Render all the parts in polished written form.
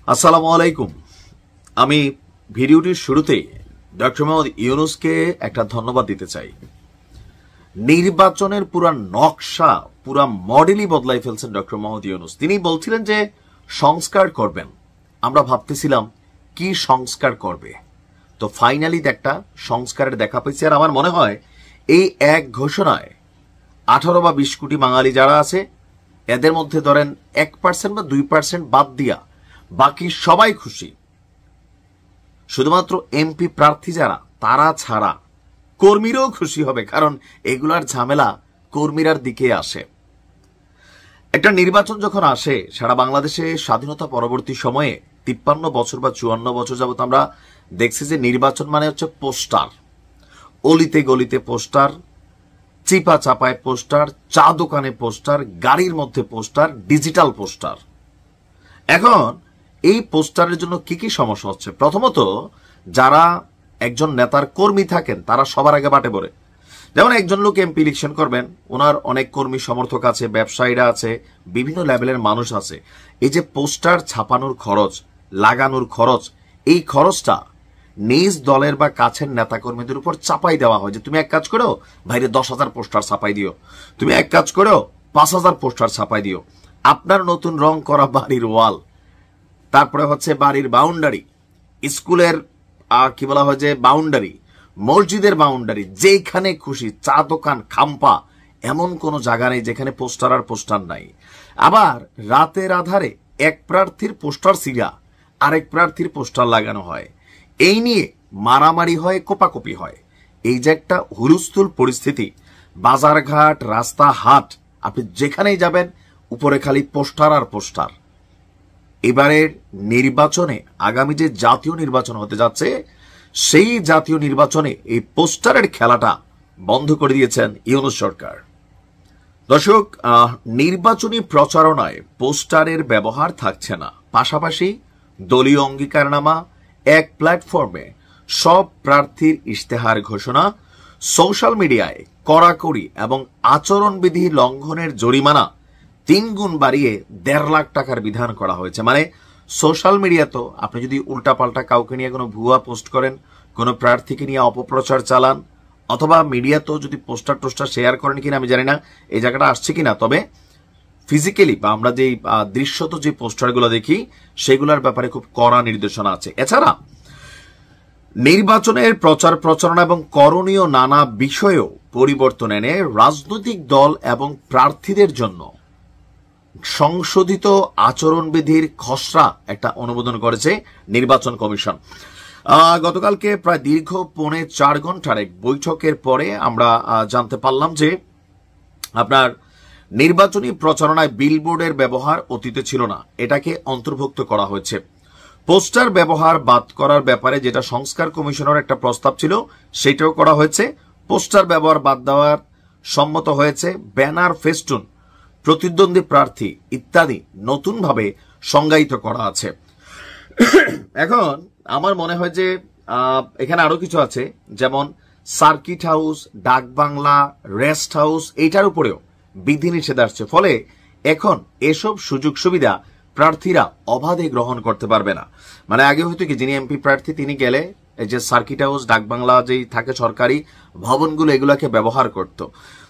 আসসালামু আলাইকুম। আমি ভিডিওটির শুরুতে ডক্টর মোহাম্মদ ইউনূসকে একটা ধন্যবাদ দিতে চাই। নির্বাচনের পুরা নকশা, পুরা মডেলই বদলাই ফেলছেন ডক্টর মোহাম্মদ ইউনূস। তিনি বলছিলেন যে সংস্কার করবেন, আমরা ভাবতেছিলাম কি সংস্কার করবে, তো ফাইনালি একটা সংস্কারের দেখা পেয়েছে। আর আমার মনে হয় এই এক ঘোষণায় 18 বা 20 কোটি বাঙালি যারা আছে এদের মধ্যে ধরেন 1% বা 2% বাদ দিয়া বাকি সবাই খুশি। শুধুমাত্র এমপি প্রার্থী যারা তারা ছাড়া কর্মীরাও খুশি হবে, কারণ এগুলার ঝামেলা কর্মীরার দিকে আসে। একটা নির্বাচন যখন আসে সারা বাংলাদেশে স্বাধীনতা পরবর্তী সময়ে 53 বছর বা 54 বছর যাবত আমরা দেখছি যে নির্বাচন মানে হচ্ছে পোস্টার, অলিতে গলিতে পোস্টার, চিপা চাপায় পোস্টার, চা দোকানে পোস্টার, গাড়ির মধ্যে পোস্টার, ডিজিটাল পোস্টার। এখন এই পোস্টারের জন্য কি কি সমস্যা হচ্ছে? প্রথমত, যারা একজন নেতার কর্মী থাকেন তারা সবার আগে বাটে পড়ে। যেমন একজন লোক এমপি ইলেকশন করবেন, ওনার অনেক কর্মী সমর্থক আছে, ব্যবসায়ীরা আছে, বিভিন্ন লেভেলের মানুষ আছে। এই যে পোস্টার ছাপানোর খরচ, লাগানোর খরচ, এই খরচটা নিজ দলের বা কাছের নেতাকর্মীদের উপর চাপাই দেওয়া হয় যে তুমি এক কাজ করো বাইরে 10,000 পোস্টার ছাপাই দিও, তুমি এক কাজ করো 5,000 পোস্টার ছাপাই দিও। আপনার নতুন রং করা বাড়ির ওয়াল, তারপরে হচ্ছে বাড়ির বাউন্ডারি, স্কুলের কি বলা হয় যে বাউন্ডারি, মসজিদের বাউন্ডারি, যেখানে খুশি চা দোকান, খাম্পা, এমন কোন জায়গা নেই যেখানে পোস্টার আর পোস্টার নাই। আবার রাতের আধারে এক প্রার্থীর পোস্টার ছিঁড়া আরেক প্রার্থীর পোস্টার লাগানো হয়, এই নিয়ে মারামারি হয়, কোপাকুপি হয়। এই যে একটা হুলস্থুল পরিস্থিতি, বাজারঘাট, রাস্তাঘাট, আপনি যেখানেই যাবেন উপরে খালি পোস্টার আর পোস্টার। এবারের নির্বাচনে, আগামী যে জাতীয় নির্বাচন হতে যাচ্ছে সেই জাতীয় নির্বাচনে এই পোস্টারের খেলাটা বন্ধ করে দিয়েছেন ইউনূস সরকার। দর্শক, নির্বাচনী প্রচারণায় পোস্টারের ব্যবহার থাকছে না, পাশাপাশি দলীয় অঙ্গীকারনামা, এক প্ল্যাটফর্মে সব প্রার্থীর ইশতেহার ঘোষণা, সোশ্যাল মিডিয়ায় কড়াকড়ি এবং আচরণবিধি লঙ্ঘনের জরিমানা 3 গুণ বাড়িয়ে 1.5 লাখ টাকার বিধান করা হয়েছে। মানে সোশ্যাল মিডিয়া তো আপনি যদি উল্টাপাল্টা কাউকে নিয়ে কোনো ভুয়া পোস্ট করেন, কোনো প্রার্থীকে নিয়ে অপপ্রচার চালান, অথবা মিডিয়াতেও যদি পোস্টার টোস্টার শেয়ার করেন কিনা আমি জানি না, এই জায়গাটা আসছে কিনা, তবে ফিজিক্যালি বা আমরা যে দৃশ্যত যে পোস্টারগুলো দেখি সেগুলোর ব্যাপারে খুব কড়া নির্দেশনা আছে। এছাড়া নির্বাচনের প্রচার প্রচারণা এবং করণীয় নানা বিষয়েও পরিবর্তন এনে রাজনৈতিক দল এবং প্রার্থীদের জন্য সংশোধিত আচরণবিধির খসড়া একটা অনুমোদন করেছে নির্বাচন কমিশন। গতকালকে প্রায় দীর্ঘ 4.5 ঘন্টার এক বৈঠকের পরে আমরা জানতে পারলাম যে আপনার নির্বাচনী প্রচারণায় বিলবোর্ডের ব্যবহার অতীতে ছিল না, এটাকে অন্তর্ভুক্ত করা হয়েছে। পোস্টার ব্যবহার বাদ করার ব্যাপারে যেটা সংস্কার কমিশনের একটা প্রস্তাব ছিল সেটাও করা হয়েছে। পোস্টার ব্যবহার বাদ দেওয়ার সম্মত হয়েছে। ব্যানার, ফেস্টুন, প্রতিদ্বন্দ্বী প্রার্থী ইত্যাদি নতুনভাবে সংজ্ঞায়িত করা আছে। এখন আমার মনে হয় যে এখানে আরো কিছু আছে, যেমন সার্কিট হাউস, ডাক বাংলা, রেস্ট হাউস, এইটার উপরেও বিধিনিষেধ আসছে। ফলে এখন এসব সুযোগ সুবিধা প্রার্থীরা অবাধে গ্রহণ করতে পারবে না। মানে আগে হয়তো কি, যিনি এমপি প্রার্থী তিনি গেলে এই যে সার্কিট হাউস, ডাক বাংলা যেই থাকে সরকারি ভবনগুলো, এগুলাকে ব্যবহার করত।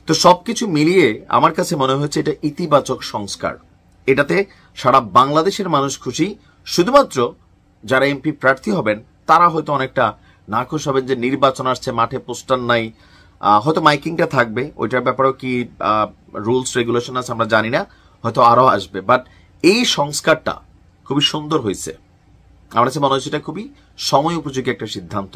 তো সবকিছু মিলিয়ে আমার কাছে মনে হচ্ছে এটা ইতিবাচক সংস্কার। এটাতে সারা বাংলাদেশের মানুষ খুশি। শুধুমাত্র যারা এমপি প্রার্থী হবেন তারা হয়তো অনেকটা নাখুশ হবেন যে নির্বাচন আসছে, মাঠে পোস্টার নাই, হয়তো মাইকিংটা থাকবে, ওইটার ব্যাপারেও কি রুলস রেগুলেশন আছে আমরা জানি না, হয়তো আরো আসবে। বাট এই সংস্কারটা খুবই সুন্দর হয়েছে, আমার কাছে মনে হচ্ছে এটা খুবই সময় উপযোগী একটা সিদ্ধান্ত।